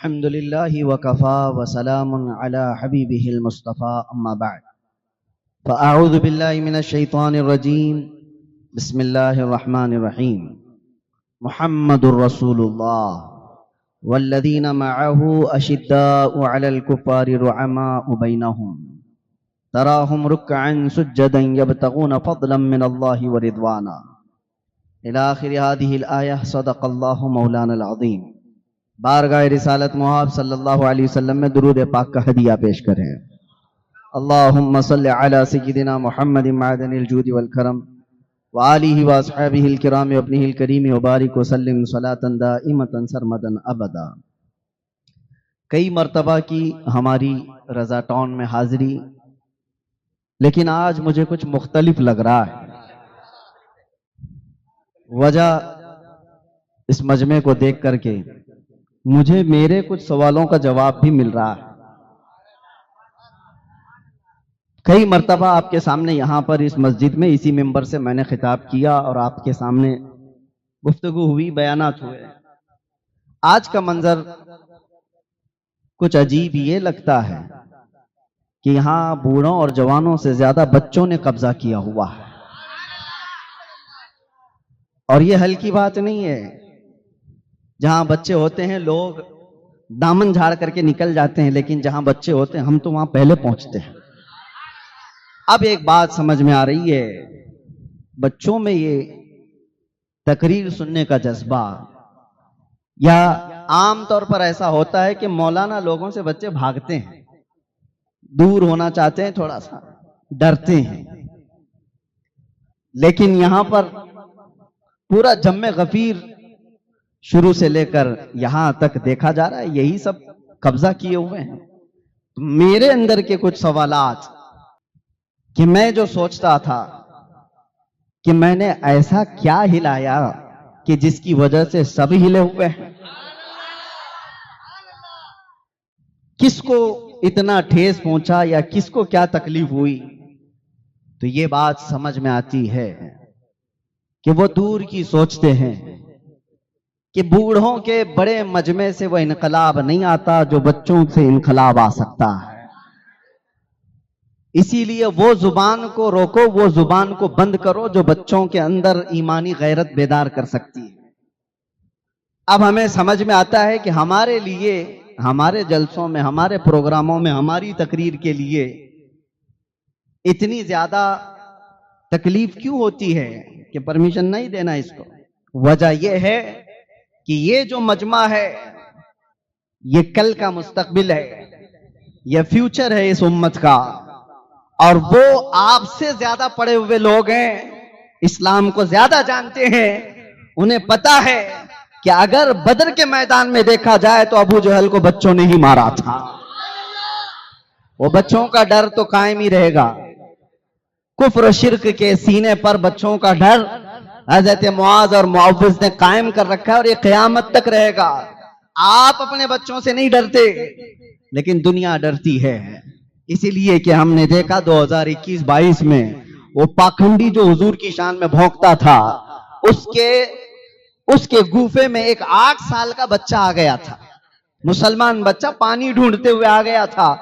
الحمد لله وكفى وسلام على حبيبه المصطفى أما بعد فأعوذ بالله من الشيطان الرجيم بسم الله الرحمن الرحيم محمد رسول الله والذين معه أشداء على الكفار رحماء بينهم تراهم ركعا سجدا يبتغون فضلا من الله ورضوانا إلى آخر هذه الآية صدق الله مولانا العظيم۔ بارگاہ رسالت محب صلی اللہ علیہ وسلم میں درود پاک کا ہدیہ پیش کریں۔ اللہم صلی علی سیدنا محمد معدن الجود والکرم وآلہ واصحابہ الکرام وابنہ الکریم وبارک وسلم صلاۃ دائمۃ سرمدا ابدا۔ کئی مرتبہ کی ہماری رضا ٹاؤن میں حاضری، لیکن آج مجھے کچھ مختلف لگ رہا ہے۔ وجہ اس مجمع کو دیکھ کر کے مجھے میرے کچھ سوالوں کا جواب بھی مل رہا ہے۔ کئی مرتبہ آپ کے سامنے یہاں پر اس مسجد میں اسی منبر سے میں نے خطاب کیا اور آپ کے سامنے گفتگو ہوئی، بیانات ہوئے۔ آج کا منظر کچھ عجیب یہ لگتا ہے کہ یہاں بوڑھوں اور جوانوں سے زیادہ بچوں نے قبضہ کیا ہوا ہے، اور یہ ہلکی بات نہیں ہے۔ جہاں بچے ہوتے ہیں لوگ دامن جھاڑ کر کے نکل جاتے ہیں، لیکن جہاں بچے ہوتے ہیں ہم تو وہاں پہلے پہنچتے ہیں۔ اب ایک بات سمجھ میں آ رہی ہے، بچوں میں یہ تقریر سننے کا جذبہ، یا عام طور پر ایسا ہوتا ہے کہ مولانا لوگوں سے بچے بھاگتے ہیں، دور ہونا چاہتے ہیں، تھوڑا سا ڈرتے ہیں۔ لیکن یہاں پر پورا جم غفیر شروع سے لے کر یہاں تک دیکھا جا رہا ہے، یہی سب قبضہ کیے ہوئے ہیں۔ میرے اندر کے کچھ سوالات کہ میں جو سوچتا تھا کہ میں نے ایسا کیا ہلایا کہ جس کی وجہ سے سب ہلے ہوئے ہیں، کس کو اتنا ٹھیس پہنچا یا کس کو کیا تکلیف ہوئی، تو یہ بات سمجھ میں آتی ہے کہ وہ دور کی سوچتے ہیں کہ بوڑھوں کے بڑے مجمع سے وہ انقلاب نہیں آتا جو بچوں سے انقلاب آ سکتا ہے۔ اسی لیے وہ زبان کو روکو، وہ زبان کو بند کرو جو بچوں کے اندر ایمانی غیرت بیدار کر سکتی ہے۔ اب ہمیں سمجھ میں آتا ہے کہ ہمارے لیے، ہمارے جلسوں میں، ہمارے پروگراموں میں، ہماری تقریر کے لیے اتنی زیادہ تکلیف کیوں ہوتی ہے کہ پرمیشن نہیں دینا اس کو۔ وجہ یہ ہے کہ یہ جو مجمع ہے یہ کل کا مستقبل ہے، یہ فیوچر ہے اس امت کا، اور وہ آپ سے زیادہ پڑھے ہوئے لوگ ہیں، اسلام کو زیادہ جانتے ہیں۔ انہیں پتا ہے کہ اگر بدر کے میدان میں دیکھا جائے تو ابو جہل کو بچوں نے ہی مارا تھا، وہ بچوں کا ڈر تو قائم ہی رہے گا۔ کفر و شرک کے سینے پر بچوں کا ڈر حضرت معاذ اور معوذ نے قائم کر رکھا ہے، اور یہ قیامت تک رہے گا۔ آپ اپنے بچوں سے نہیں ڈرتے، لیکن دنیا ڈرتی ہے، اسی لیے کہ ہم نے دیکھا 2021-22 میں وہ پاکھنڈی جو حضور کی شان میں بھونکتا تھا، اس کے گوفے میں ایک 8 سال کا بچہ آ گیا تھا، مسلمان بچہ پانی ڈھونڈتے ہوئے آ گیا تھا۔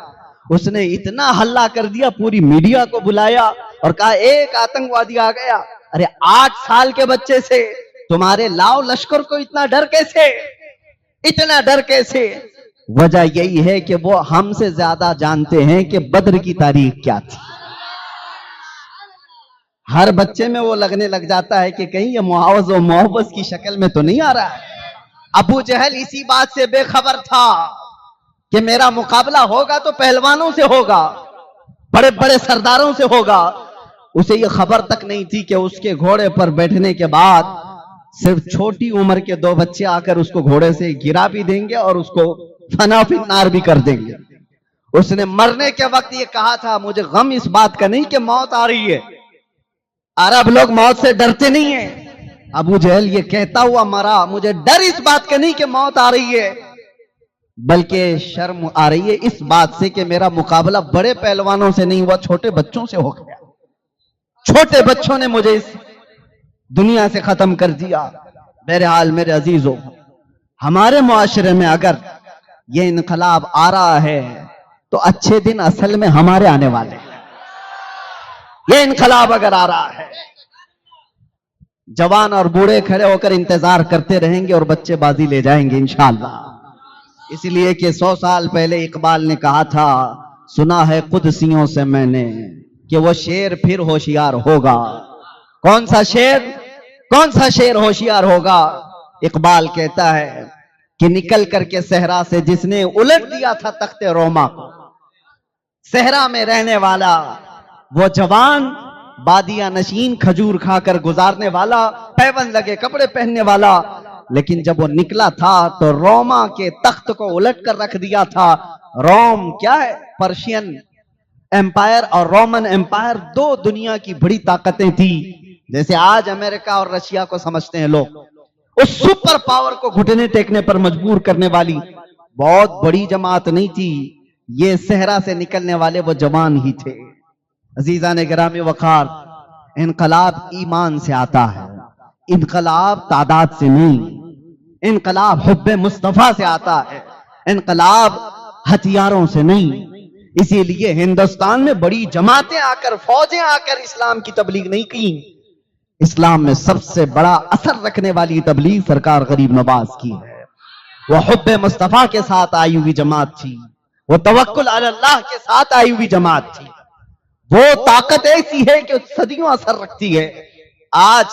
اس نے اتنا ہلہ کر دیا، پوری میڈیا کو بلایا اور کہا ایک آتنکوادی آ گیا۔ ارے 8 سال کے بچے سے تمہارے لاؤ لشکر کو اتنا ڈر کیسے، اتنا ڈر کیسے؟ وجہ یہی ہے کہ وہ ہم سے زیادہ جانتے ہیں کہ بدر کی تاریخ کیا تھی۔ ہر بچے میں وہ لگنے لگ جاتا ہے کہ کہیں یہ معاوض و معوض کی شکل میں تو نہیں آ رہا ہے۔ ابو جہل اسی بات سے بے خبر تھا کہ میرا مقابلہ ہوگا تو پہلوانوں سے ہوگا، بڑے بڑے سرداروں سے ہوگا۔ اسے یہ خبر تک نہیں تھی کہ اس کے گھوڑے پر بیٹھنے کے بعد صرف چھوٹی عمر کے 2 بچے آ کر اس کو گھوڑے سے گرا بھی دیں گے اور اس کو فنا فی النار بھی کر دیں گے۔ اس نے مرنے کے وقت یہ کہا تھا، مجھے غم اس بات کا نہیں کہ موت آ رہی ہے، عرب لوگ موت سے ڈرتے نہیں ہیں۔ ابو جہل یہ کہتا ہوا مرا، مجھے ڈر اس بات کا نہیں کہ موت آ رہی ہے، بلکہ شرم آ رہی ہے اس بات سے کہ میرا مقابلہ بڑے پہلوانوں سے نہیں ہوا، چھوٹے بچوں سے ہو گیا۔ چھوٹے بچوں نے مجھے اس دنیا سے ختم کر دیا۔ بہرحال میرے عزیزوں، ہمارے معاشرے میں اگر یہ انقلاب آ رہا ہے تو اچھے دن اصل میں ہمارے آنے والے ہیں. یہ انقلاب اگر آ رہا ہے، جوان اور بوڑھے کھڑے ہو کر انتظار کرتے رہیں گے اور بچے بازی لے جائیں گے انشاءاللہ. اس لیے کہ 100 سال پہلے اقبال نے کہا تھا، سنا ہے قدسیوں سے میں نے کہ وہ شیر پھر ہوشیار ہوگا. کون سا شیر ہوشیار ہوگا؟ اقبال کہتا ہے کہ نکل کر کے صحرا سے جس نے الٹ دیا تھا تخت روما کو، صحرا میں رہنے والا وہ جوان، بادیہ نشین، کھجور کھا کر گزارنے والا، پیون لگے کپڑے پہننے والا، لیکن جب وہ نکلا تھا تو روما کے تخت کو الٹ کر رکھ دیا تھا. روم کیا ہے؟ پرشین ایمپائر اور رومن ایمپائر دو دنیا کی بڑی طاقتیں تھی. جیسے آج امریکہ اور رشیا کو سمجھتے ہیں لوگ، اس سپر پاور کو گھٹنے ٹیکنے پر مجبور کرنے والی بہت بڑی جماعت نہیں تھی. یہ صحرا سے نکلنے والے وہ جوان ہی تھے. عزیزان گرامی وقار، انقلاب ایمان سے آتا ہے، انقلاب تعداد سے نہیں. انقلاب حب مصطفیٰ سے آتا ہے، انقلاب ہتھیاروں سے نہیں. اسی لیے ہندوستان میں بڑی جماعتیں آ کر، فوجیں آ کر اسلام کی تبلیغ نہیں کی. اسلام میں سب سے بڑا اثر رکھنے والی تبلیغ سرکار غریب نواز کی ہے. وہ حب مصطفیٰ کے ساتھ آئی ہوئی جماعت تھی، وہ توکل علی اللہ کے ساتھ آئی ہوئی جماعت تھی. وہ طاقت ایسی ہے کہ صدیوں اثر رکھتی ہے. آج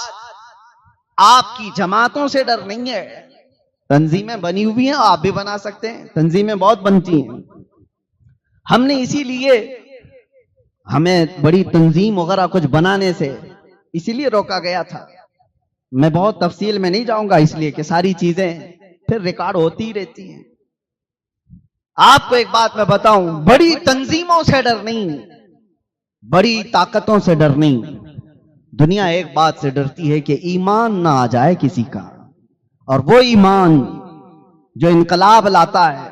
آپ کی جماعتوں سے ڈر نہیں ہے. تنظیمیں بنی ہوئی ہیں، آپ بھی بنا سکتے ہیں، تنظیمیں بہت بنتی ہیں. ہم نے اسی لیے ہمیں بڑی تنظیم وغیرہ کچھ بنانے سے اسی لیے روکا گیا تھا. میں بہت تفصیل میں نہیں جاؤں گا اس لیے کہ ساری چیزیں پھر ریکارڈ ہوتی رہتی ہیں. آپ کو ایک بات میں بتاؤں، بڑی تنظیموں سے ڈر نہیں، بڑی طاقتوں سے ڈر نہیں. دنیا ایک بات سے ڈرتی ہے کہ ایمان نہ آ جائے کسی کا، اور وہ ایمان جو انقلاب لاتا ہے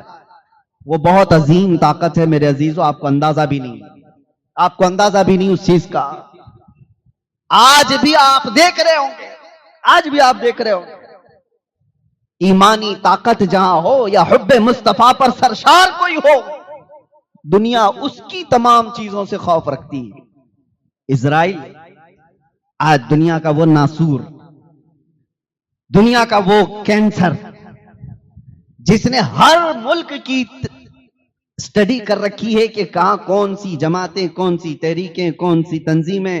وہ بہت عظیم طاقت ہے میرے عزیزو. آپ کو اندازہ بھی نہیں اس چیز کا. آج بھی آپ دیکھ رہے ہوں گے ایمانی طاقت جہاں ہو یا حب مصطفیٰ پر سرشار کوئی ہو، دنیا اس کی تمام چیزوں سے خوف رکھتی ہے. اسرائیل آج دنیا کا وہ ناسور، دنیا کا وہ کینسر جس نے ہر ملک کی سٹڈی کر رکھی ہے کہ کہاں کون سی جماعتیں، کون سی تحریکیں، کون سی تنظیمیں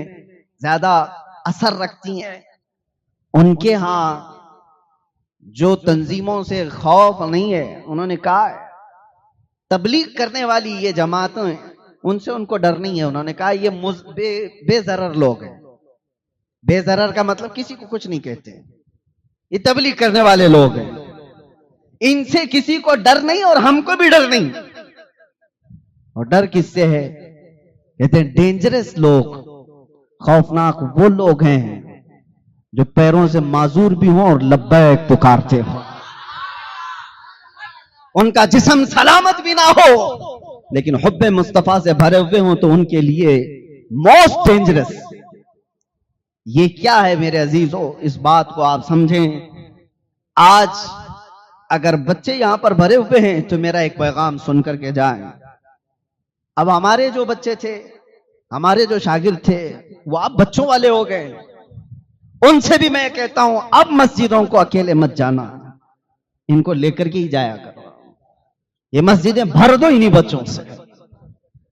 زیادہ اثر رکھتی ہیں. ان کے ہاں جو تنظیموں سے خوف نہیں ہے، انہوں نے کہا ہے تبلیغ کرنے والی یہ جماعتیں ان سے ان کو ڈر نہیں ہے. انہوں نے کہا یہ بے ضرر لوگ ہیں. بے ضرر کا مطلب کسی کو کچھ نہیں کہتے، یہ تبلیغ کرنے والے لوگ ہیں، ان سے کسی کو ڈر نہیں اور ہم کو بھی ڈر نہیں. اور ڈر کس سے ہے؟ کہتے ہیں ڈینجرس لوگ، خوفناک وہ لوگ ہیں جو پیروں سے معذور بھی ہوں اور لبیک پکارتے ہوں. ان کا جسم سلامت بھی نہ ہو لیکن حب مصطفیٰ سے بھرے ہوئے ہوں تو ان کے لیے موسٹ ڈینجرس. یہ کیا ہے میرے عزیزو؟ اس بات کو آپ سمجھیں. آج اگر بچے یہاں پر بھرے ہوئے ہیں تو میرا ایک پیغام سن کر کے جائیں. اب ہمارے جو بچے تھے، ہمارے جو شاگرد تھے، وہ اب بچوں والے ہو گئے. ان سے بھی میں کہتا ہوں اب مسجدوں کو اکیلے مت جانا، ان کو لے کر کے ہی جایا کرو. یہ مسجدیں بھر دو انہی بچوں سے.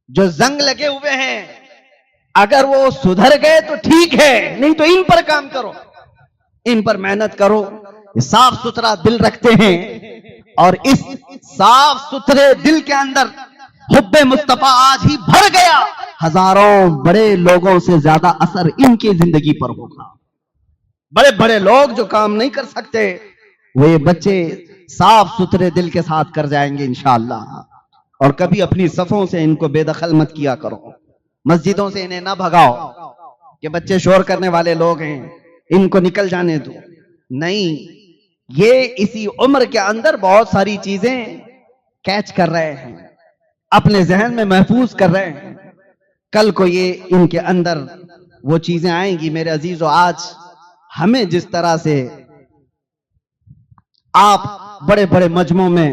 جو زنگ لگے ہوئے ہیں اگر وہ سدھر گئے تو ٹھیک ہے، نہیں تو ان پر کام کرو، ان پر محنت کرو. یہ صاف ستھرا دل رکھتے ہیں اور اس صاف ستھرے دل کے اندر حب مصطفیٰ آج ہی بھر گیا. ہزاروں بڑے لوگوں سے زیادہ اثر ان کی زندگی پر ہوگا. بڑے بڑے لوگ جو کام نہیں کر سکتے وہ یہ بچے صاف ستھرے دل کے ساتھ کر جائیں گے انشاءاللہ. اور کبھی اپنی صفوں سے ان کو بے دخل مت کیا کرو. مسجدوں سے انہیں نہ بھگاؤ کہ بچے شور کرنے والے لوگ ہیں، ان کو نکل جانے دو. نہیں، یہ اسی عمر کے اندر بہت ساری چیزیں کیچ کر رہے ہیں، اپنے ذہن میں محفوظ کر رہے ہیں. کل کو یہ ان کے اندر وہ چیزیں آئیں گی. میرے عزیزو، آج ہمیں جس طرح سے آپ بڑے بڑے مجمعوں میں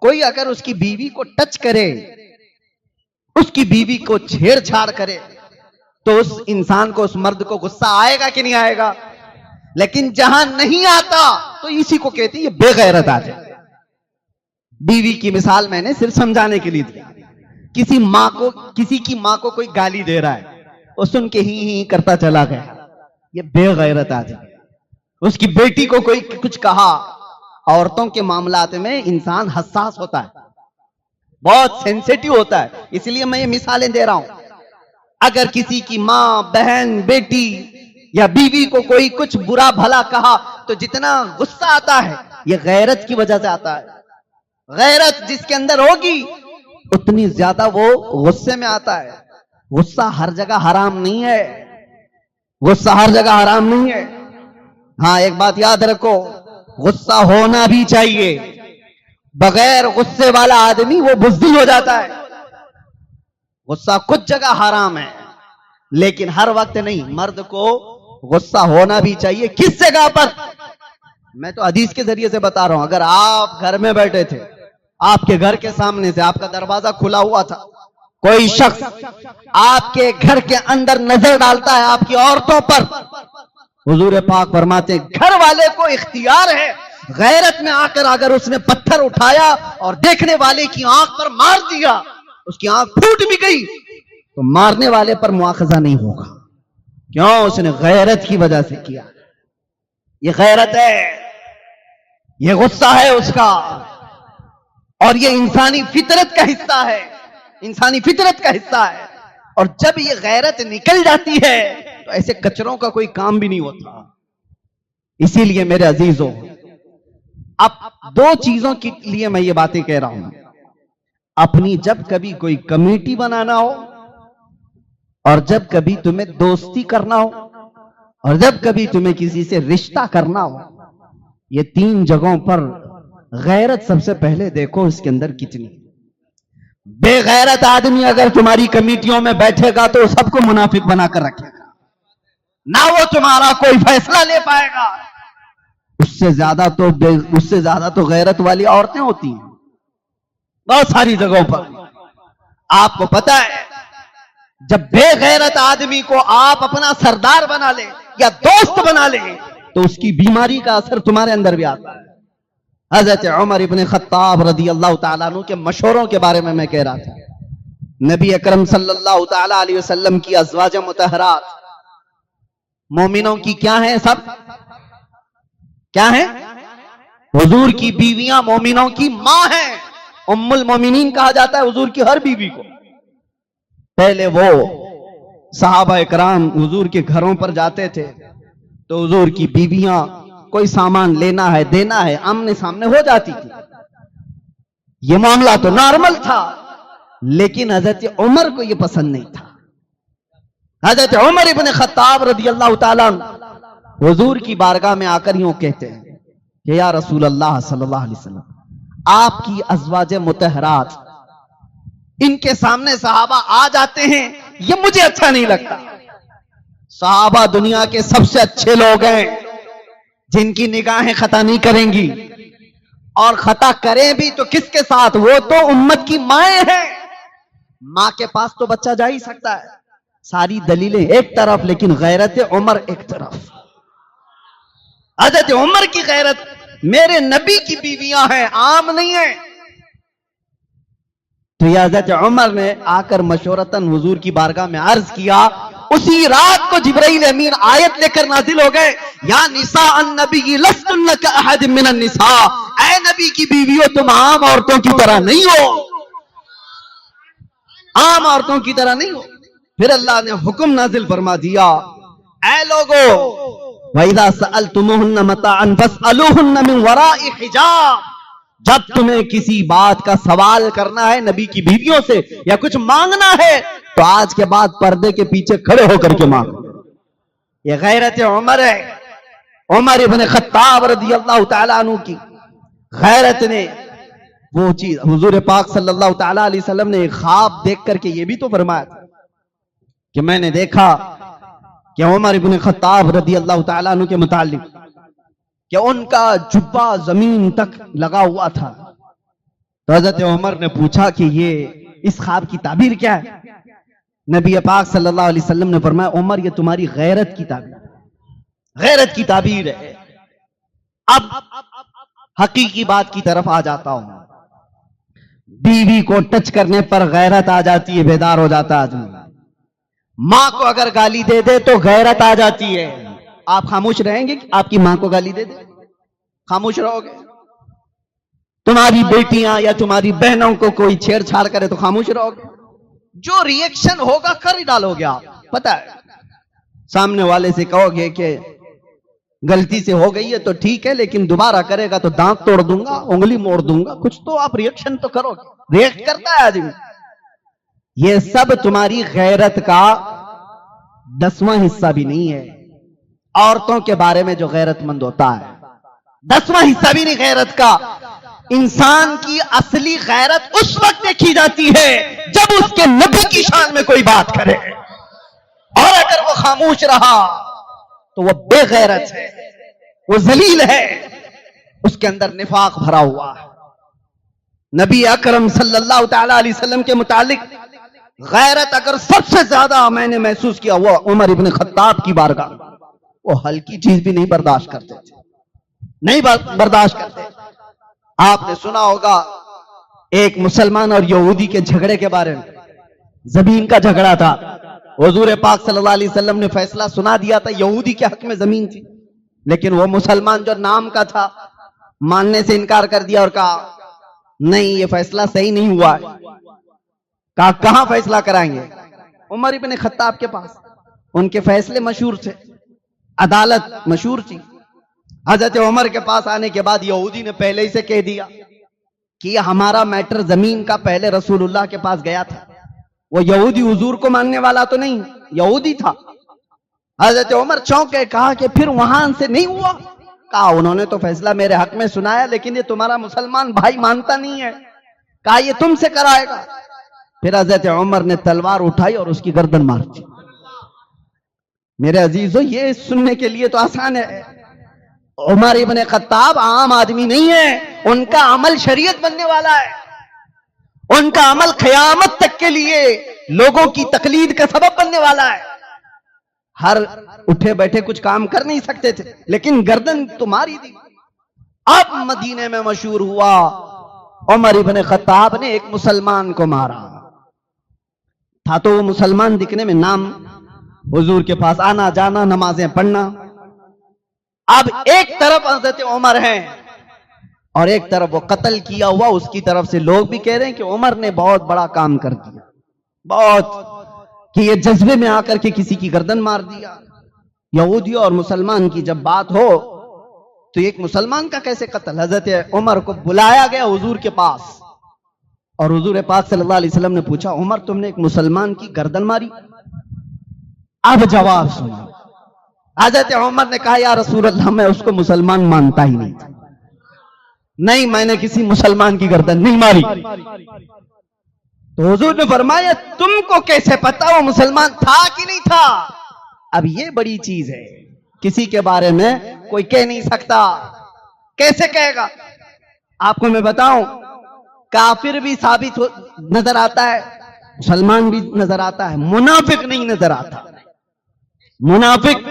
کوئی اگر اس کی بیوی کو ٹچ کرے، اس کی بیوی کو چھیڑ چھاڑ کرے، تو اس انسان کو، اس مرد کو غصہ آئے گا کہ نہیں آئے گا؟ لیکن جہاں نہیں آتا تو اسی کو کہتے ہیں یہ بے غیرت آدمی۔ بیوی کی مثال میں نے صرف سمجھانے کے لیے دی۔ کسی کی ماں کو کوئی گالی دے رہا ہے، وہ سن کے ہی کرتا چلا گیا، یہ بے غیرت آدمی۔ اس کی بیٹی کو کوئی کچھ کہا، عورتوں کے معاملات میں انسان حساس ہوتا ہے، بہت سینسیٹیو ہوتا ہے، اس لیے میں یہ مثالیں دے رہا ہوں۔ اگر کسی کی ماں، بہن، بیٹی یا بیوی کو کوئی کچھ برا بھلا کہا تو جتنا غصہ آتا ہے یہ غیرت کی وجہ سے آتا ہے۔ غیرت جس کے اندر ہوگی اتنی زیادہ وہ غصے میں آتا ہے۔ غصہ ہر جگہ حرام نہیں ہے، غصہ ہر جگہ حرام نہیں ہے۔ ہاں ایک بات یاد رکھو، غصہ ہونا بھی چاہیے، بغیر غصے والا آدمی وہ بزدل ہو جاتا ہے۔ غصہ کچھ جگہ حرام ہے لیکن ہر وقت نہیں۔ مرد کو غصہ ہونا بھی چاہیے، کس جگہ پر؟ میں تو حدیث کے ذریعے سے بتا رہا ہوں۔ اگر آپ گھر میں بیٹھے تھے، آپ کے گھر کے سامنے سے آپ کا دروازہ کھلا ہوا تھا، کوئی شخص آپ کے گھر کے اندر نظر ڈالتا ہے آپ کی عورتوں پر، حضور پاک فرماتے ہیں گھر والے کو اختیار ہے، غیرت میں آ کر اگر اس نے پتھر اٹھایا اور دیکھنے والے کی آنکھ پر مار دیا، اس کی آنکھ پھوٹ بھی گئی تو مارنے والے پر مواخذہ نہیں ہوگا۔ کیوں؟ اس نے غیرت کی وجہ سے کیا۔ یہ غیرت ہے، یہ غصہ ہے اس کا، اور یہ انسانی فطرت کا حصہ ہے، انسانی فطرت کا حصہ ہے۔ اور جب یہ غیرت نکل جاتی ہے تو ایسے کچروں کا کوئی کام بھی نہیں ہوتا۔ اسی لیے میرے عزیزوں، اب دو چیزوں کے لیے میں یہ باتیں کہہ رہا ہوں۔ اپنی جب کبھی کوئی کمیٹی بنانا ہو، اور جب کبھی تمہیں دوستی کرنا ہو، اور جب کبھی تمہیں کسی سے رشتہ کرنا ہو، یہ تین جگہوں پر غیرت سب سے پہلے دیکھو اس کے اندر کتنی۔ بے غیرت آدمی اگر تمہاری کمیٹیوں میں بیٹھے گا تو سب کو منافق بنا کر رکھے گا، نہ وہ تمہارا کوئی فیصلہ لے پائے گا۔ اس سے زیادہ تو غیرت والی عورتیں ہوتی ہیں بہت ساری جگہوں پر۔ آپ کو پتا ہے جب بے غیرت آدمی کو آپ اپنا سردار بنا لے یا دوست بنا لے تو اس کی بیماری کا اثر تمہارے اندر بھی آتا ہے۔ حضرت عمر ابن خطاب رضی اللہ تعالیٰ عنہ کے مشوروں کے بارے میں کہہ رہا تھا۔ نبی اکرم صلی اللہ تعالیٰ علیہ وسلم کی ازواج مطہرات مومنوں کی کیا ہیں؟ سب کیا ہیں؟ حضور کی بیویاں مومنوں کی ماں ہیں۔ ام المومنین کہا جاتا ہے حضور کی ہر بیوی کو۔ پہلے وہ صحابہ اکرام حضور کے گھروں پر جاتے تھے تو حضور کی بیویاں کوئی سامان لینا ہے دینا ہے آمنے سامنے ہو جاتی تھی، یہ معاملہ تو نارمل تھا۔ لیکن حضرت عمر کو یہ پسند نہیں تھا۔ حضرت عمر ابن خطاب رضی اللہ تعالیٰ حضور کی بارگاہ میں آ کر یوں کہتے ہیں کہ یا رسول اللہ صلی اللہ علیہ وسلم، آپ کی ازواج مطہرات، ان کے سامنے صحابہ آ جاتے ہیں، یہ مجھے اچھا نہیں لگتا۔ صحابہ دنیا کے سب سے اچھے لوگ ہیں جن کی نگاہیں خطا نہیں کریں گی، اور خطا کریں بھی تو کس کے ساتھ؟ وہ تو امت کی مائیں ہیں۔ ماں کے پاس تو بچہ جا ہی سکتا ہے۔ ساری دلیلیں ایک طرف لیکن غیرت عمر ایک طرف۔ حضرت عمر کی غیرت میرے نبی کی بیویاں ہیں، عام نہیں ہیں۔ تو یہ حضرت عمر نے آ کر مشورتاً حضور کی بارگاہ میں عرض کیا۔ اسی رات کو جبرائیل امین آیت لے کر نازل ہو گئے، یا نساء النبی لستن کاحد من النساء، اے نبی کی بیویوں تم عام عورتوں کی طرح نہیں ہو، عام عورتوں کی طرح نہیں ہو۔ پھر اللہ نے حکم نازل فرما دیا، اے لوگو وَإِذَا سَأَلْتُمُوهُنَّ مَتَاعًا فَاسْأَلُوهُنَّ مِنْ وَرَاءِ حِجَابٍ، جب تمہیں کسی بات کا سوال کرنا ہے نبی کی بیویوں سے یا کچھ مانگنا ہے تو آج کے بعد پردے کے پیچھے کھڑے ہو کر کے مانگو۔ یہ غیرت عمر ہے، عمر ابن خطاب رضی اللہ تعالیٰ عنہ کی غیرت نے وہ چیز، حضور پاک صلی اللہ تعالیٰ علیہ وسلم نے ایک خواب دیکھ کر کے یہ بھی تو فرمایا تھا کہ میں نے دیکھا کہ عمر ابن خطاب رضی اللہ تعالیٰ عنہ کے متعلق کہ ان کا جبہ زمین تک لگا ہوا تھا، تو حضرت عمر نے پوچھا کہ یہ اس خواب کی تعبیر کیا ہے؟ نبی پاک صلی اللہ علیہ وسلم نے فرمایا عمر یہ تمہاری غیرت کی تعبیر ہے، غیرت کی تعبیر ہے۔ اب حقیقی بات کی طرف آ جاتا ہوں۔ بیوی کو ٹچ کرنے پر غیرت آ جاتی ہے، بیدار ہو جاتا ہے آدمی۔ ماں کو اگر گالی دے دے تو غیرت آ جاتی ہے۔ آپ خاموش رہیں گے کہ آپ کی ماں کو گالی دے دے؟ خاموش رہو گے؟ تمہاری بیٹیاں یا تمہاری بہنوں کو کوئی چھیڑ چھاڑ کرے تو خاموش رہو گے؟ جو ری ایکشن ہوگا کر ہی ڈالو گے آپ، پتہ ہے۔ سامنے والے سے کہو گے کہ غلطی سے ہو گئی ہے تو ٹھیک ہے، لیکن دوبارہ کرے گا تو دانت توڑ دوں گا، انگلی موڑ دوں گا، کچھ تو آپ ری ایکشن تو کرو گے۔ ری ایکٹ کرتا ہے آدمی۔ یہ سب تمہاری غیرت کا 10واں حصہ بھی نہیں ہے۔ عورتوں کے بارے میں جو غیرت مند ہوتا ہے 10واں حصہ بھی نہیں غیرت کا۔ انسان کی اصلی غیرت اس وقت دیکھی جاتی ہے جب اس کے نبی کی شان میں کوئی بات کرے، اور اگر وہ خاموش رہا تو وہ بے غیرت ہے، وہ ذلیل ہے، اس کے اندر نفاق بھرا ہوا ہے۔ نبی اکرم صلی اللہ تعالی علیہ وسلم کے متعلق غیرت اگر سب سے زیادہ میں نے محسوس کیا وہ عمر ابن خطاب کی بارگاہ، وہ ہلکی چیز بھی نہیں برداشت کرتے تھے، نہیں برداشت کرتے۔ آپ نے سنا ہوگا ایک مسلمان اور یہودی کے جھگڑے کے بارے میں، زمین کا جھگڑا تھا۔ حضور پاک صلی اللہ علیہ وسلم نے فیصلہ سنا دیا تھا، یہودی کے حق میں زمین تھی، لیکن وہ مسلمان جو نام کا تھا ماننے سے انکار کر دیا اور کہا نہیں یہ فیصلہ صحیح نہیں ہوا ہے۔ کہا کہاں فیصلہ کرائیں گے؟ عمر ابن خطاب کے پاس۔ ان کے فیصلے مشہور تھے، عدالت مشہور تھی۔ حضرت عمر کے پاس آنے کے بعد یہودی نے پہلے ہی سے کہہ دیا کہ یہ ہمارا میٹر زمین کا پہلے رسول اللہ کے پاس گیا تھا۔ وہ یہودی حضور کو ماننے والا تو نہیں، یہودی تھا۔ حضرت عمر چونک کے کہا کہ پھر وہاں سے نہیں ہوا؟ کہا انہوں نے تو فیصلہ میرے حق میں سنایا، لیکن یہ تمہارا مسلمان بھائی مانتا نہیں ہے، کہا یہ تم سے کرائے گا۔ پھر حضرت عمر نے تلوار اٹھائی اور اس کی گردن مار دی۔ میرے عزیزو یہ سننے کے لیے تو آسان ہے، عمر ابن خطاب عام آدمی نہیں ہے، ان کا عمل شریعت بننے والا ہے، ان کا عمل قیامت تک کے لیے لوگوں کی تقلید کا سبب بننے والا ہے۔ ہر اٹھے بیٹھے کچھ کام کر نہیں سکتے تھے، لیکن گردن تمہاری دی۔ اب مدینے میں مشہور ہوا عمر ابن خطاب نے ایک مسلمان کو مارا تھا، تو وہ مسلمان دکھنے میں نام، حضور کے پاس آنا جانا، نمازیں پڑھنا۔ اب ایک طرف حضرت عمر ہیں اور ایک طرف وہ قتل کیا ہوا، اس کی طرف سے لوگ بھی کہہ رہے ہیں کہ عمر نے بہت بڑا کام کر دیا، بہت، کہ یہ جذبے میں آ کر کے کسی کی گردن مار دیا۔ یہودی اور مسلمان کی جب بات ہو تو ایک مسلمان کا کیسے قتل؟ حضرت عمر کو بلایا گیا حضور کے پاس، اور حضور پاک صلی اللہ علیہ وسلم نے پوچھا عمر تم نے ایک مسلمان کی گردن ماری؟ اب جواب سنو۔ حضرت عمر نے کہا یا رسول اللہ میں اس کو مسلمان مانتا ہی نہیں تھا، نہیں میں نے کسی مسلمان کی گردن نہیں ماری۔ تو حضور نے فرمایا تم کو کیسے پتا وہ مسلمان تھا کہ نہیں تھا؟ اب یہ بڑی چیز ہے، کسی کے بارے میں کوئی کہہ نہیں سکتا، کیسے کہے گا؟ آپ کو میں بتاؤں، کافر بھی ثابت نظر آتا ہے، مسلمان بھی نظر آتا ہے، منافق نہیں نظر آتا۔ منافق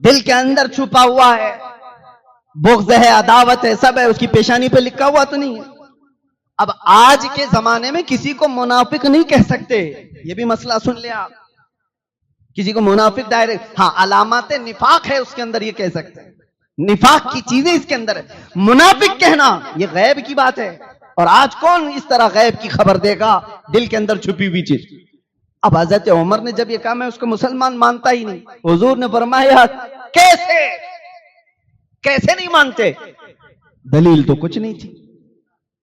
دل کے اندر چھپا ہوا ہے، بغض ہے، عداوت ہے، سب ہے، اس کی پیشانی پہ لکھا ہوا تو نہیں ہے۔ اب آج کے زمانے میں کسی کو منافق نہیں کہہ سکتے، یہ بھی مسئلہ سن لیں آپ، کسی کو منافق ڈائریکٹ، ہاں علامات نفاق ہے اس کے اندر، یہ کہہ سکتے ہیں، نفاق کی چیزیں اس کے اندر ہے۔ منافق کہنا یہ غیب کی بات ہے، اور آج کون اس طرح غیب کی خبر دے گا؟ دل کے اندر چھپی ہوئی چیز۔ اب حضرت عمر نے جب یہ کہا میں اس کو مسلمان مانتا ہی نہیں، حضور نے فرمایا کیسے کیسے نہیں مانتے؟ دلیل تو کچھ نہیں تھی،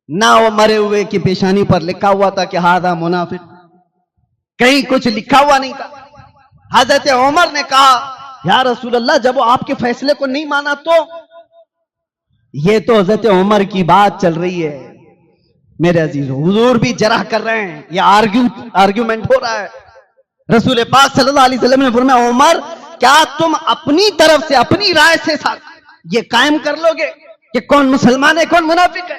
نہ وہ مرے ہوئے کی پیشانی پر لکھا ہوا تھا کہ ہذا منافق، کہیں کچھ لکھا ہوا نہیں تھا۔ حضرت عمر نے کہا یا رسول اللہ جب وہ آپ کے فیصلے کو نہیں مانا تو؟ یہ تو حضرت عمر کی بات چل رہی ہے میرے عزیزو، حضور بھی جرح کر رہے ہیں، یہ آرگیومنٹ ہو رہا ہے۔ رسول پاک صلی اللہ علیہ وسلم نے فرمایا عمر کیا تم اپنی طرف سے اپنی رائے سے یہ قائم کر لو گے کہ کون مسلمان ہے کون منافق ہے؟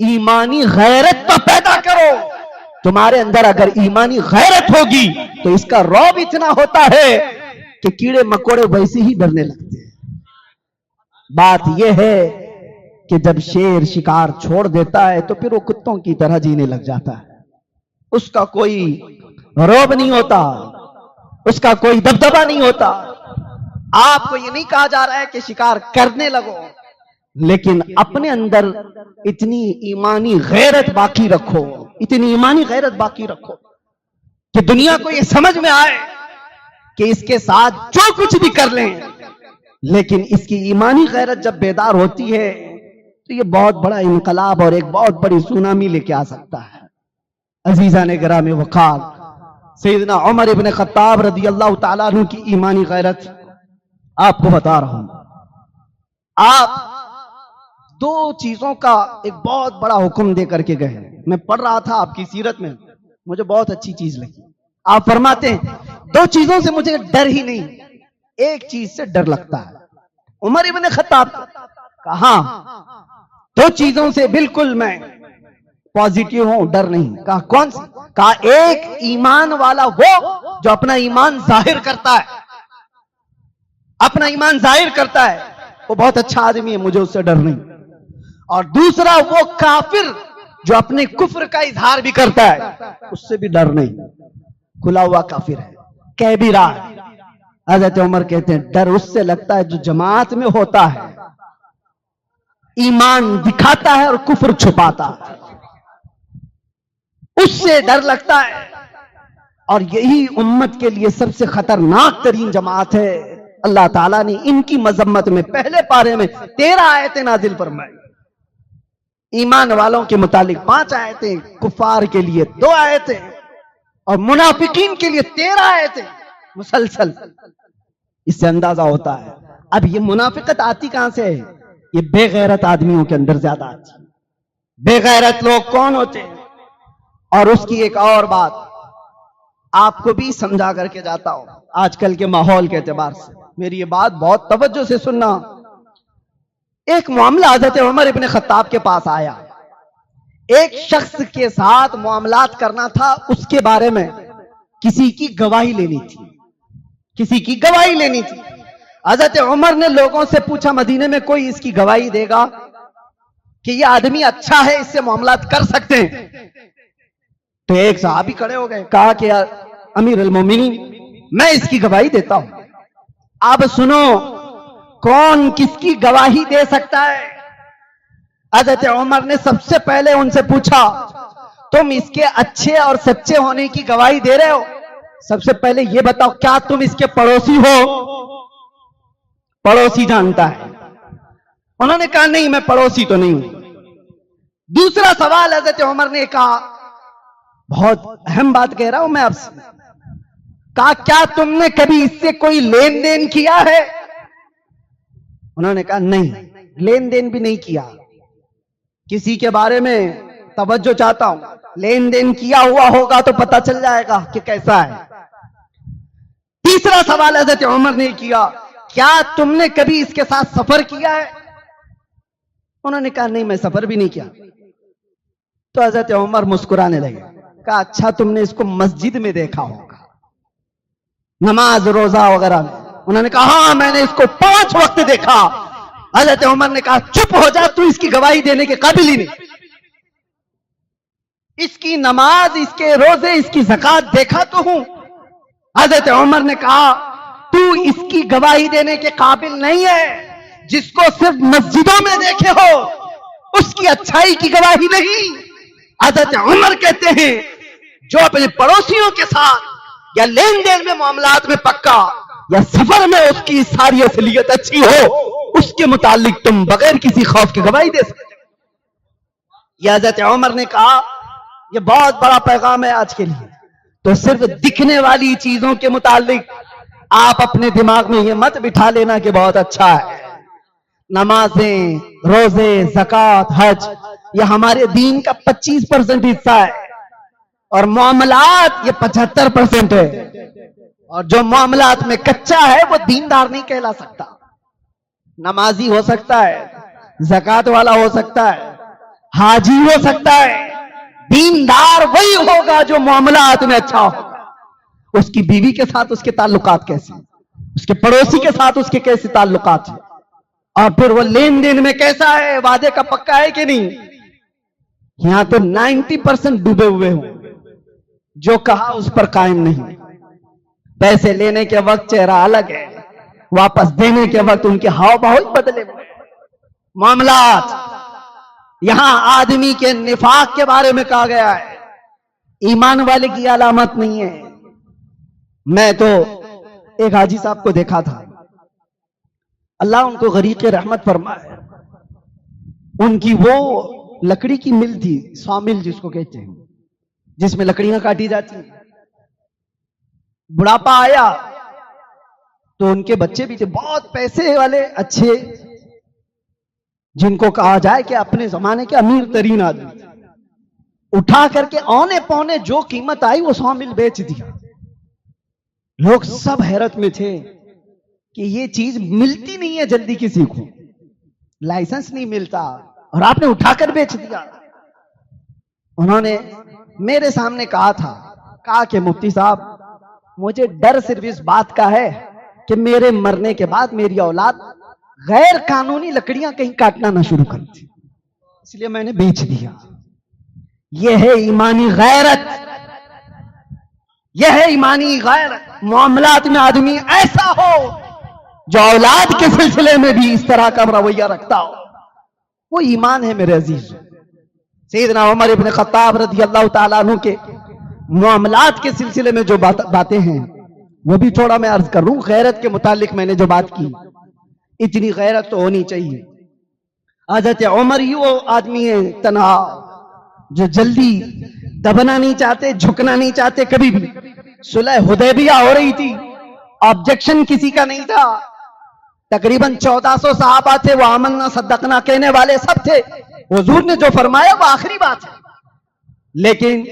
ایمانی غیرت تو پیدا کرو. تمہارے اندر اگر ایمانی غیرت ہوگی تو اس کا رعب اتنا ہوتا ہے کہ کیڑے مکوڑے ویسے ہی ڈرنے لگتے ہیں. بات یہ ہے کہ جب شیر شکار چھوڑ دیتا ہے تو پھر وہ کتوں کی طرح جینے لگ جاتا ہے. اس کا کوئی رعب نہیں ہوتا، اس کا کوئی دبدبا نہیں ہوتا. آپ کو یہ نہیں کہا جا رہا ہے کہ شکار کرنے لگو، لیکن اپنے اندر اتنی ایمانی غیرت باقی رکھو، اتنی ایمانی غیرت باقی رکھو کہ دنیا کو یہ سمجھ میں آئے کہ اس کے ساتھ جو کچھ بھی کر لیں، لیکن اس کی ایمانی غیرت جب بیدار ہوتی ہے تو یہ بہت بڑا انقلاب اور ایک بہت بڑی سونامی لے کے آ سکتا ہے. عزیزان گرامی وقار، سیدنا عمر ابن خطاب رضی اللہ تعالیٰ عنہ کی ایمانی غیرت آپ کو بتا رہا ہوں. آپ دو چیزوں کا ایک بہت بڑا حکم دے کر کے گئے. میں پڑھ رہا تھا آپ کی سیرت میں، مجھے بہت اچھی چیز لگی. آپ فرماتے ہیں دو چیزوں سے مجھے ڈر ہی نہیں، ایک چیز سے ڈر لگتا ہے. عمر ابن خطاب کہا دو چیزوں سے بالکل میں پازیٹیو ہوں، ڈر نہیں. کہا کون سی؟ کہا ایک ایمان والا وہ جو اپنا ایمان ظاہر کرتا ہے، اپنا ایمان ظاہر کرتا ہے، وہ بہت اچھا آدمی ہے، مجھے اس سے ڈر نہیں. اور دوسرا وہ کافر جو اپنے کفر کا اظہار بھی کرتا ہے، اس سے بھی ڈر نہیں. کھلا ہوا کافر ہے، کہہ بھی رہا ہے. حضرت عمر کہتے ہیں ڈر اس سے لگتا ہے جو جماعت میں ہوتا ہے، ایمان دکھاتا ہے اور کفر چھپاتا ہے، اس سے ڈر لگتا ہے. اور یہی امت کے لیے سب سے خطرناک ترین جماعت ہے. اللہ تعالیٰ نے ان کی مذمت میں پہلے پارے میں 13 آیتیں نازل فرمائی. ایمان والوں کے متعلق 5 آیتیں، کفار کے لیے 2 آیتیں، اور منافقین کے لیے 13 آیتیں مسلسل. اس سے اندازہ ہوتا ہے اب یہ منافقت آتی کہاں سے ہے؟ یہ بے غیرت آدمیوں کے اندر زیادہ آتی ہے. بے غیرت لوگ کون ہوتے ہیں؟ اور اس کی ایک اور بات آپ کو بھی سمجھا کر کے جاتا ہوں آج کل کے ماحول کے اعتبار سے. میری یہ بات بہت توجہ سے سننا. ایک معاملہ حضرت عمر ابن خطاب کے پاس آیا. ایک شخص کے ساتھ معاملات کرنا تھا، اس کے بارے میں کسی کی گواہی لینی تھی، کسی کی گواہی لینی تھی. حضرت عمر نے لوگوں سے پوچھا مدینے میں کوئی اس کی گواہی دے گا کہ یہ آدمی اچھا ہے، اس سے معاملات کر سکتے ہیں؟ تو ایک صحابی کھڑے ہو گئے، کہا کہ امیر المومنین میں اس کی گواہی دیتا ہوں. اب سنو کون کس کی گواہی دے سکتا ہے؟ حضرت عمر نے سب سے پہلے ان سے پوچھا تم اس کے اچھے اور سچے ہونے کی گواہی دے رہے ہو؟ سب سے پہلے یہ بتاؤ کیا تم اس کے پڑوسی ہو؟ پڑوسی جانتا ہے. انہوں نے کہا نہیں میں پڑوسی تو نہیں ہوں. دوسرا سوال حضرت عمر نے کہا، بہت اہم بات کہہ رہا ہوں میں آپ سے، کہا کیا تم نے کبھی اس سے کوئی لین دین کیا ہے؟ انہوں نے کہا نہیں، لین دین بھی نہیں کیا. کسی کے بارے میں توجہ چاہتا ہوں، لین دین کیا ہوا ہوگا تو پتہ چل جائے گا کہ کیسا ہے. تیسرا سوال حضرت عمر نے کیا، کیا تم نے کبھی اس کے ساتھ سفر کیا ہے؟ انہوں نے کہا نہیں میں سفر بھی نہیں کیا. تو حضرت عمر مسکرانے لگے، کہا اچھا تم نے اس کو مسجد میں دیکھا ہوگا، نماز روزہ وغیرہ میں؟ انہوں نے کہا ہاں میں نے اس کو 5 وقت دیکھا. حضرت عمر نے کہا چپ ہو جا، تو اس کی گواہی دینے کے قابل ہی نہیں. اس کی نماز، اس کے روزے، اس کی زکات دیکھا تو ہوں. حضرت عمر نے کہا تو اس کی گواہی دینے کے قابل نہیں ہے. جس کو صرف مسجدوں میں دیکھے ہو اس کی اچھائی کی گواہی نہیں. حضرت عمر کہتے ہیں جو اپنے پڑوسیوں کے ساتھ یا لین دین میں معاملات میں پکا یا سفر میں اس کی ساری اصلیت اچھی ہو، اس کے متعلق تم بغیر کسی خوف کی گواہی دے سکتے. یہ حضرت عمر نے کہا یہ بہت بڑا پیغام ہے آج کے لیے. تو صرف دکھنے والی چیزوں کے متعلق آپ اپنے دماغ میں یہ مت بٹھا لینا کہ بہت اچھا ہے. نمازیں، روزے، زکات، حج یہ ہمارے دین کا 25% حصہ ہے، اور معاملات یہ 75% ہے. اور جو معاملات میں کچا ہے وہ دیندار نہیں کہلا سکتا. نمازی ہو سکتا ہے، زکات والا ہو سکتا ہے, حاجی ہو سکتا ہے, دیندار وہی ہوگا جو معاملات میں اچھا ہوگا. اس کی بیوی کے ساتھ اس کے تعلقات کیسے ہیں, اس کے پڑوسی کے ساتھ اس کے کیسے تعلقات ہیں, اور پھر وہ لین دین میں کیسا ہے, وعدے کا پکا ہے کہ نہیں. یہاں تو 90% ڈوبے ہوئے ہوں, جو کہا اس پر قائم نہیں. پیسے لینے کے وقت چہرہ الگ ہے, واپس دینے کے وقت ان کے ہاؤ بہت بدلے ہوئے معاملات. یہاں آدمی کے نفاق کے بارے میں کہا گیا ہے, ایمان والے کی علامت نہیں ہے. میں تو ایک حاجی صاحب کو دیکھا تھا, اللہ ان کو غریق رحمت فرمائے. ان کی وہ لکڑی کی مل تھی, سا مل جس کو کہتے ہیں, جس میں لکڑیاں کاٹی جاتی ہیں. بڑھاپا آیا تو ان کے بچے بھی تھے, بہت پیسے والے اچھے, جن کو کہا جائے کہ اپنے زمانے کے امیر ترین آدمی. اٹھا کر کے اونے پونے جو قیمت آئی وہ 100 مل بیچ دیا. لوگ سب حیرت میں تھے کہ یہ چیز ملتی نہیں ہے جلدی کسی کو, لائسنس نہیں ملتا, اور آپ نے اٹھا کر بیچ دیا. انہوں نے میرے سامنے کہا کہ مفتی صاحب, مجھے ڈر صرف اس بات کا ہے کہ میرے مرنے کے بعد میری اولاد غیر قانونی لکڑیاں کہیں کاٹنا نہ شروع کر دی, اس لیے میں نے بیچ دیا. یہ ہے ایمانی غیرت, یہ ہے ایمانی غیرت. معاملات میں آدمی ایسا ہو جو اولاد کے سلسلے میں بھی اس طرح کا رویہ رکھتا ہو, وہ ایمان ہے میرے عزیز. سیدنا عمر ابن خطاب رضی اللہ تعالیٰ عنہ کے معاملات کے سلسلے میں جو باتیں ہیں وہ بھی تھوڑا میں عرض کر لوں. غیرت کے متعلق میں نے جو بات کی, اتنی غیرت تو ہونی چاہیے. حضرت عمر ہی وہ آدمی ہے تنہا جو جلدی دبنا نہیں چاہتے, جھکنا نہیں چاہتے کبھی بھی. صلح حدیبیہ ہو رہی تھی, آبجیکشن کسی کا نہیں تھا. تقریباً 1400 صحابہ تھے, وہ آمنا صدقنا کہنے والے سب تھے. حضور نے جو فرمایا وہ آخری بات ہے, لیکن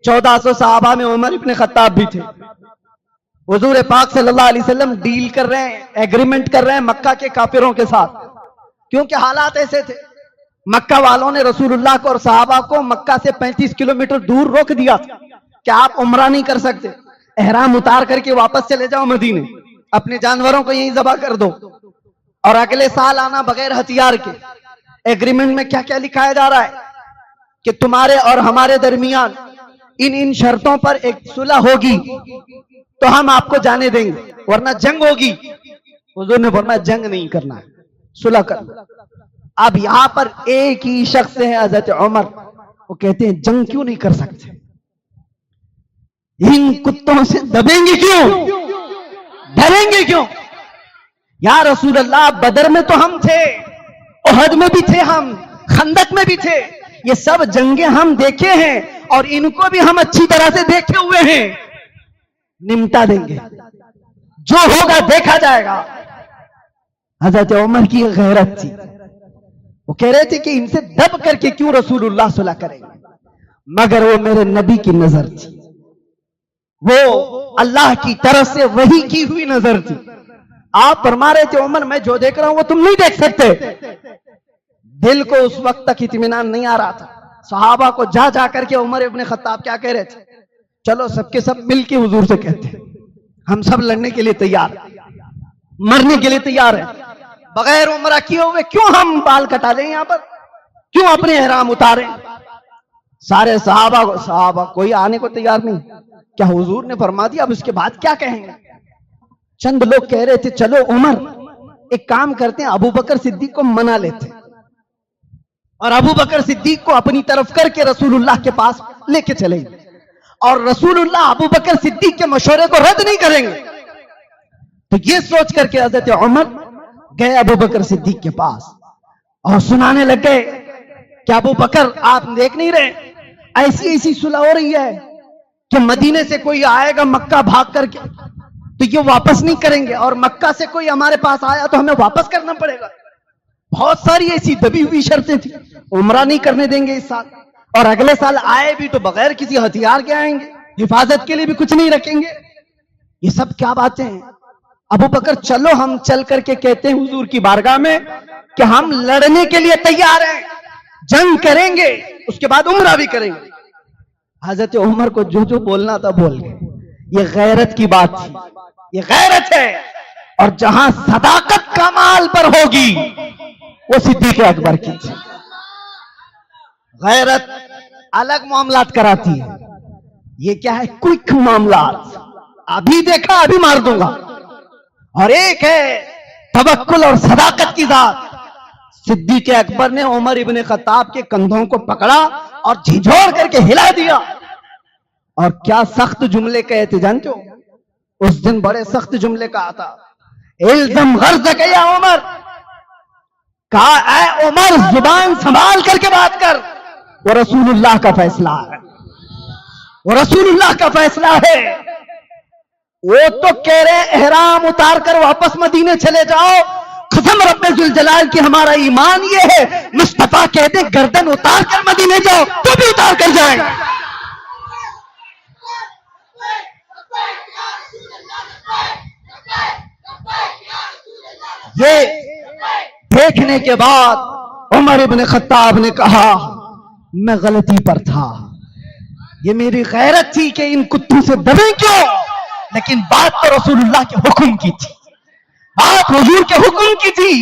1400 صحابہ میں عمر ابن خطاب بھی تھے. حضور پاک صلی اللہ علیہ وسلم ڈیل کر رہے ہیں, ایگریمنٹ کر رہے ہیں مکہ کے کافروں کے ساتھ, کیونکہ حالات ایسے تھے. مکہ والوں نے رسول اللہ کو اور صحابہ کو مکہ سے 35 کلومیٹر دور روک دیا کہ آپ عمرہ نہیں کر سکتے, احرام اتار کر کے واپس چلے جاؤ مدینے, اپنے جانوروں کو یہیں ذبح کر دو, اور اگلے سال آنا بغیر ہتھیار کے. ایگریمنٹ میں کیا کیا لکھایا جا رہا ہے کہ تمہارے اور ہمارے درمیان ان شرطوں پر ایک صلح ہوگی تو ہم آپ کو جانے دیں گے, ورنہ جنگ ہوگی. حضور نے فرمایا جنگ نہیں کرنا ہے, صلح کرنا. اب یہاں پر ایک ہی شخص ہے حضرت عمر, وہ کہتے ہیں جنگ کیوں نہیں کر سکتے, ان کتوں سے دبیں گے کیوں, ڈریں گے کیوں. یا رسول اللہ, بدر میں تو ہم تھے, احد میں بھی تھے, ہم خندق میں بھی تھے, یہ سب جنگیں ہم دیکھے ہیں, اور ان کو بھی ہم اچھی طرح سے دیکھے ہوئے ہیں, نمٹا دیں گے, جو ہوگا دیکھا جائے گا. حضرت عمر کی غیرت تھی, وہ کہہ رہے تھے کہ ان سے دب کر کے کیوں رسول اللہ صلح کریں گے, مگر وہ میرے نبی کی نظر تھی, وہ اللہ کی طرف سے وحی کی ہوئی نظر تھی. آپ فرما رہے تھے عمر میں جو دیکھ رہا ہوں وہ تم نہیں دیکھ سکتے. دل کو اس وقت تک اطمینان نہیں آ رہا تھا. صحابہ کو جا جا کر کے عمر ابن خطاب کیا کہہ رہے تھے, چلو سب کے سب مل کے حضور سے کہتے ہیں ہم سب لڑنے کے لیے تیار ہیں, مرنے کے لیے تیار ہیں, بغیر عمرہ کیے ہوئے کیوں ہم بال کٹا لیں, یہاں پر کیوں اپنے احرام اتاریں. سارے صحابہ کوئی آنے کو تیار نہیں. کیا حضور نے فرما دیا اب اس کے بعد کیا کہیں گے. چند لوگ کہہ رہے تھے چلو عمر ایک کام کرتے ہیں, ابو بکر صدیق کو منا لیتے ہیں, اور ابو بکر صدیق کو اپنی طرف کر کے رسول اللہ کے پاس لے کے چلیں گے, اور رسول اللہ ابو بکر صدیق کے مشورے کو رد نہیں کریں گے. تو یہ سوچ کر کے حضرت عمر گئے ابو بکر صدیق کے پاس اور سنانے لگ گئے کہ ابو بکر آپ دیکھ نہیں رہے, ایسی ایسی صلح ہو رہی ہے کہ مدینے سے کوئی آئے گا مکہ بھاگ کر کے تو یہ واپس نہیں کریں گے, اور مکہ سے کوئی ہمارے پاس آیا تو ہمیں واپس کرنا پڑے گا. بہت ساری ایسی دبی ہوئی شرطیں تھیں, عمرہ نہیں کرنے دیں گے اس سال, اور اگلے سال آئے بھی تو بغیر کسی ہتھیار کے آئیں گے, حفاظت کے لیے بھی کچھ نہیں رکھیں گے. یہ سب کیا باتیں ہیں. ابو بکر چلو ہم چل کر کے کہتے ہیں حضور کی بارگاہ میں کہ ہم لڑنے کے لیے تیار ہیں، جنگ کریں گے، اس کے بعد عمرہ بھی کریں گے۔ حضرت عمر کو جو جو بولنا تھا بول گئے۔ یہ غیرت کی بات تھی، یہ غیرت ہے، اور جہاں صداقت کمال پر ہوگی وہ صدیق اکبر کی تھی۔ غیرت الگ معاملات کراتی ہے، یہ کیا ہے؟ کوئک معاملات، ابھی دیکھا ابھی مار دوں گا۔ اور ایک ہے توکل اور صداقت کی ذات۔ صدیق اکبر نے عمر ابن خطاب کے کندھوں کو پکڑا اور جھنجھوڑ کر کے ہلا دیا، اور کیا سخت جملے کہے تھے جانتے ہو؟ اس دن بڑے سخت جملے کہا تھا، الزم غرضک یا عمر، کہا اے عمر زبان سنبھال کر کے بات کر، وہ رسول اللہ کا فیصلہ ہے، وہ رسول اللہ کا فیصلہ ہے۔ وہ تو کہہ رہے احرام اتار کر واپس مدینے چلے جاؤ، قسم رب ذوالجلال کی ہمارا ایمان یہ ہے، مصطفیٰ کہتے گردن اتار کر مدینے جاؤ تو بھی اتار کر جائیں۔ یہ دیکھنے کے بعد عمر ابن خطاب نے کہا میں غلطی پر تھا، یہ میری غیرت تھی کہ ان کتوں سے دبیں کیوں، لیکن بات تو رسول اللہ کے حکم کی تھی، بات حضور کے حکم کی تھی۔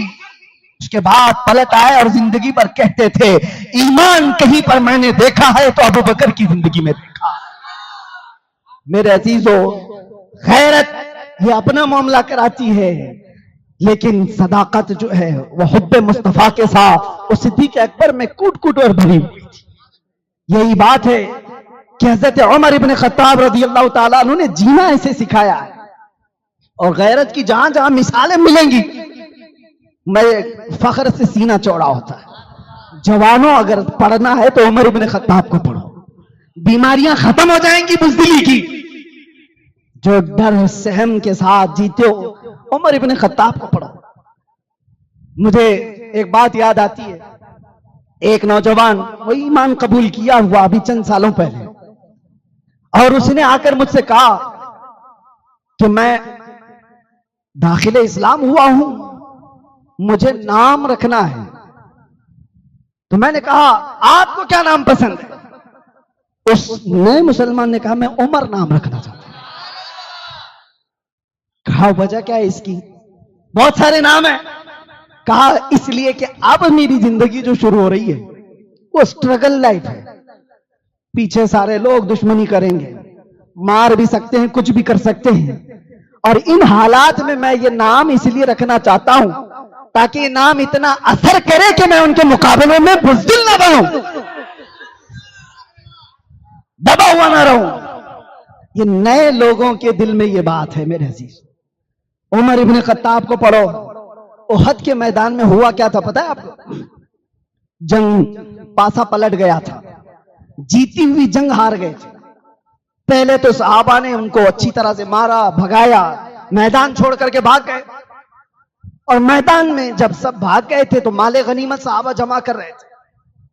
اس کے بعد پلٹ آئے اور زندگی پر کہتے تھے ایمان کہیں پر میں نے دیکھا ہے تو ابو بکر کی زندگی میں دیکھا۔ میرے عزیزو، غیرت یہ اپنا معاملہ کراتی ہے، لیکن صداقت جو ہے وہ حب مصطفیٰ کے ساتھ وہ صدیق اکبر میں کوٹ کوٹ اور بھری ہوئی تھی۔ یہی بات ہے کہ حضرت عمر ابن خطاب رضی اللہ تعالیٰ عنہ نے جینا ایسے سکھایا ہے، اور غیرت کی جہاں جہاں مثالیں ملیں گی میں فخر سے سینہ چوڑا ہوتا ہے۔ جوانوں اگر پڑھنا ہے تو عمر ابن خطاب کو پڑھو، بیماریاں ختم ہو جائیں گی بزدلی کی۔ جو ڈر سہم کے ساتھ جیتے ہو عمر ابن خطاب کو پڑھو۔ مجھے ایک بات یاد آتی ہے، ایک نوجوان وہ ایمان قبول کیا ہوا ابھی چند سالوں پہلے، اور اس نے آ کر مجھ سے کہا کہ میں داخل اسلام ہوا ہوں، مجھے نام رکھنا ہے۔ تو میں نے کہا آپ کو کیا نام پسند ہے؟ اس نئے مسلمان نے کہا میں عمر نام رکھنا چاہتا ہوں۔ کہا وجہ کیا ہے اس کی؟ بہت سارے نام ہیں۔ کہا اس لیے کہ اب میری زندگی جو شروع ہو رہی ہے وہ سٹرگل لائف ہے، پیچھے سارے لوگ دشمنی کریں گے، مار بھی سکتے ہیں، کچھ بھی کر سکتے ہیں، اور ان حالات میں یہ نام اس لیے رکھنا چاہتا ہوں تاکہ یہ نام اتنا اثر کرے کہ میں ان کے مقابلوں میں بزدل نہ بنوں، دبا ہوا نہ رہوں۔ یہ نئے لوگوں کے دل میں یہ بات ہے میرے عزیز۔ عمر ابن خطاب کو پڑھو، احد کے میدان میں ہوا کیا تھا پتہ ہے آپ کو؟ جنگ پاسا پلٹ گیا تھا، جیتی ہوئی جنگ ہار گئے تھے۔ پہلے تو صحابہ نے ان کو اچھی طرح سے مارا، بھگایا، میدان چھوڑ کر کے بھاگ گئے، اور میدان میں جب سب بھاگ گئے تھے تو مال غنیمت صحابہ جمع کر رہے تھے۔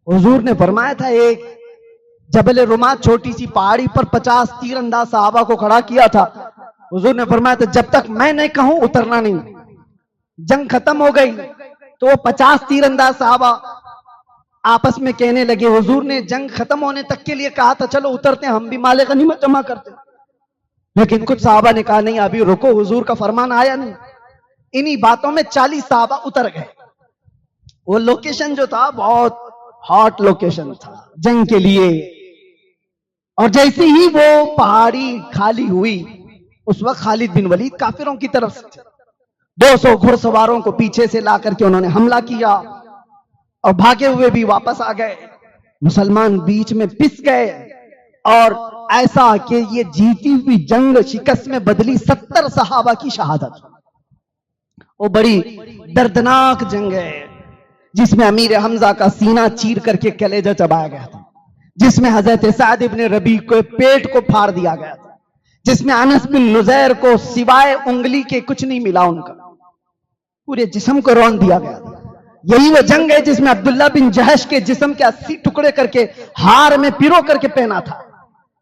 حضور نے فرمایا تھا ایک جبل رمات چھوٹی سی پہاڑی پر 50 تیر انداز صحابہ کو کھڑا کیا تھا۔ حضور نے فرمایا تھا جب تک میں نہیں کہوں اترنا نہیں۔ جنگ ختم ہو گئی تو وہ 50 تیر انداز صحابہ آپس میں کہنے لگے، حضور نے جنگ ختم ہونے تک کے لیے کہا تھا چلو اترتے ہیں، ہم بھی مال غنیمت جمع کرتے ہیں، لیکن کچھ صحابہ نے کہا نہیں ابھی رکو، حضور کا فرمان آیا نہیں۔ انہی باتوں میں 40 صحابہ اتر گئے۔ وہ لوکیشن جو تھا بہت ہاٹ لوکیشن تھا جنگ کے لیے، اور جیسے ہی وہ پہاڑی خالی ہوئی اس وقت خالد بن ولید کافروں کی طرف سے 200 گھڑ سواروں کو پیچھے سے لا کر کے انہوں نے حملہ کیا، اور بھاگے ہوئے بھی واپس آ گئے۔ مسلمان بیچ میں پس گئے، اور ایسا کہ یہ جیتی ہوئی جنگ شکست میں بدلی 70 صحابہ کی شہادت۔ وہ بڑی دردناک جنگ ہے جس میں امیر حمزہ کا سینہ چیر کر کے کلیجہ چبایا گیا تھا، جس میں حضرت سعد ابن ربیع کو پیٹ کو پھاڑ دیا گیا تھا، جس میں انس بن نزیر کو سوائے انگلی کے کچھ نہیں ملا، ان کا پورے جسم کو رون دیا گیا تھا۔ یہی وہ جنگ ہے جس میں عبداللہ بن جہش کے جسم کے 80 ٹکڑے کر کے ہار میں پیرو کر کے پہنا تھا،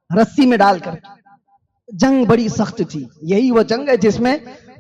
رسی میں ڈال کر کے۔ جنگ بڑی سخت تھی۔ یہی وہ جنگ ہے جس میں